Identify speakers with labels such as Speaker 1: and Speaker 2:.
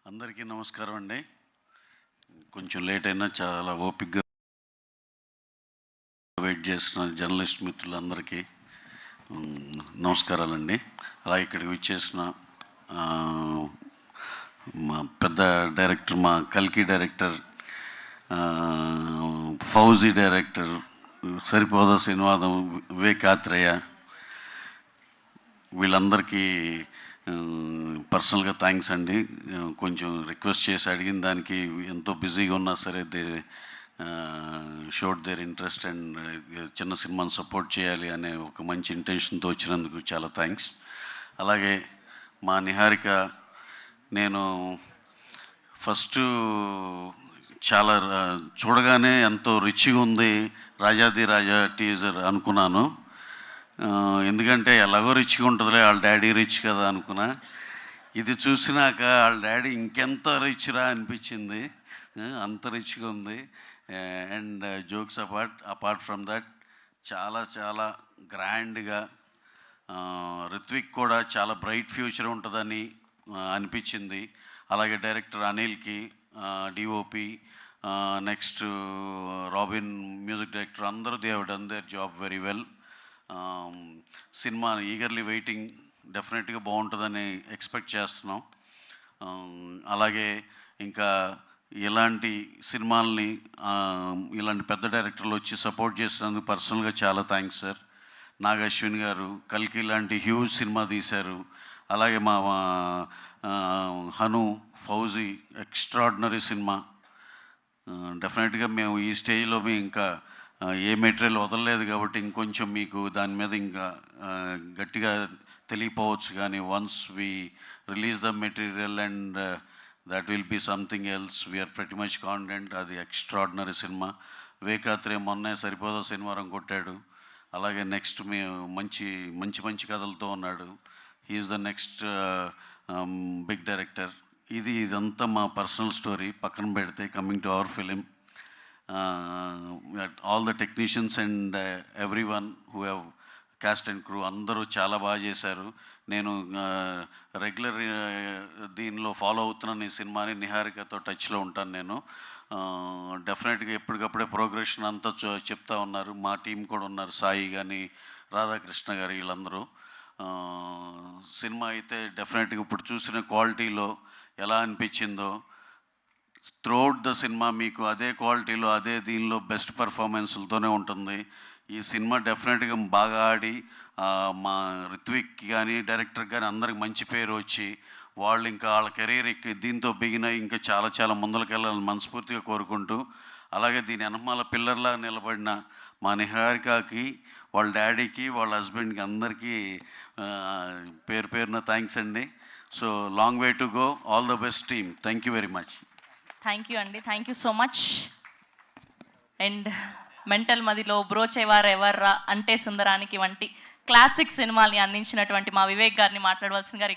Speaker 1: అందరికీ నమస్కారం అండి. కొంచెం లేట్ అయినా చాలా ఓపికగా వెయిట్ చేసిన జర్నలిస్ట్ మిత్రులందరికీ నమస్కారాలండి. అలాగే ఇక్కడికి విచ్చేసిన మా పెద్ద డైరెక్టర్, మా కల్కి డైరెక్టర్, ఫౌజీ డైరెక్టర్, సరిపోదా సినిమాదం, వివేక్ ఆత్రేయ, వీళ్ళందరికీ పర్సనల్గా థ్యాంక్స్ అండి. కొంచెం రిక్వెస్ట్ చేసి అడిగిన దానికి ఎంతో బిజీగా ఉన్నా సరే షోడ్ దేర్ ఇంట్రెస్ట్ అండ్ చిన్న సినిమాని సపోర్ట్ చేయాలి అనే ఒక మంచి ఇంటెన్షన్తో వచ్చినందుకు చాలా థ్యాంక్స్. అలాగే మా నిహారిక, నేను ఫస్ట్ చాలా చూడగానే ఎంతో రిచ్గా ఉంది రాజాది రాజా టీజర్ అనుకున్నాను. ఎందుకంటే ఎలాగో రిచ్గా ఉంటుందిలే, వాళ్ళ డాడీ రిచ్ కదా అనుకున్నా. ఇది చూసినాక వాళ్ళ డాడీ ఇంకెంత రిచ్ రా అనిపించింది. అంత రిచ్గా ఉంది. And jokes apart from that చాలా చాలా గ్రాండ్గా, రిత్విక్ కూడా చాలా బ్రైట్ ఫ్యూచర్ ఉంటుందని అనిపించింది. అలాగే డైరెక్టర్ అనిల్కి, DOP, next Robin music director, అందరూ they have done their job very well. Cinema eagerly waiting, డెఫినెట్గా బాగుంటుందని ఎక్స్పెక్ట్ చేస్తున్నాం. అలాగే ఇంకా ఇలాంటి సినిమాల్ని ఇలాంటి పెద్ద డైరెక్టర్లు వచ్చి సపోర్ట్ చేసినందుకు పర్సనల్గా చాలా థ్యాంక్స్ సార్. నాగ్ అశ్విన్ గారు కల్కి లాంటి హ్యూజ్ సినిమా తీశారు. అలాగే మా హను, ఫౌజీ ఎక్స్ట్రాడినరీ సినిమా. డెఫినెట్గా మేము ఈ స్టేజ్లో ఇంకా ఏ మెటీరియల్ వదలలేదు కాబట్టి ఇంకొంచెం మీకు దాని మీద ఇంకా గట్టిగా తెలియపోవచ్చు. కానీ once we release the material and that will be something else. We are pretty much confident. అది ఎక్స్ట్రాడినరీ సినిమా. వివేకాత్రే మొన్నే సరిపోదా శనివారం కొట్టాడు. అలాగే నెక్స్ట్ మేము మంచి మంచి మంచి కథలతో ఉన్నాడు. He is the next big director. ఇదంతా మా పర్సనల్ స్టోరీ పక్కన పెడితే, coming to our film, all the technicians and everyone who have cast and crew అందరూ చాలా బాగా చేశారు. నేను రెగ్యులర్ దీనిలో ఫాలో అవుతున్నాను ఈ సినిమాని. నిహారికతో టచ్లో ఉంటాను నేను. డెఫినెట్గా ఎప్పటికప్పుడే ప్రోగ్రెషన్ అంతా చెప్తా ఉన్నారు. మా టీం కూడా ఉన్నారు, సాయి కానీ, రాధాకృష్ణ గారు, వీళ్ళందరూ. సినిమా అయితే డెఫినెట్గా ఇప్పుడు చూసిన క్వాలిటీలో ఎలా అనిపించిందో, త్రూఅవుట్ ద సినిమా మీకు అదే క్వాలిటీలో అదే దీనిలో బెస్ట్ పర్ఫార్మెన్స్లతోనే ఉంటుంది. ఈ సినిమా డెఫినెట్గా బాగా ఆడి మా రిత్విక్ కానీ డైరెక్టర్ కానీ అందరికి మంచి పేరు వచ్చి వాళ్ళు ఇంకా వాళ్ళ కెరీర్ దీంతో బిగిన ఇంకా చాలా చాలా ముందరికి వెళ్ళాలని మనస్ఫూర్తిగా కోరుకుంటూ, అలాగే దీని వెనమాల పిల్లర్లా నిలబడిన మా నిహారికకి, వాళ్ళ డాడీకి, వాళ్ళ హస్బెండ్కి అందరికీ పేరు పేరున థ్యాంక్స్ అండి. So long way to go. All the best team. Thank you very much.
Speaker 2: Thank you అండి. Thank you so much. And mental మదిలో బ్రోచేవారెవర్రా అంటే సుందరానికి వంటి క్లాసిక్ సినిమాల్ని అందించినటువంటి మా వివేక్ గారిని మాట్లాడవలసిందిగా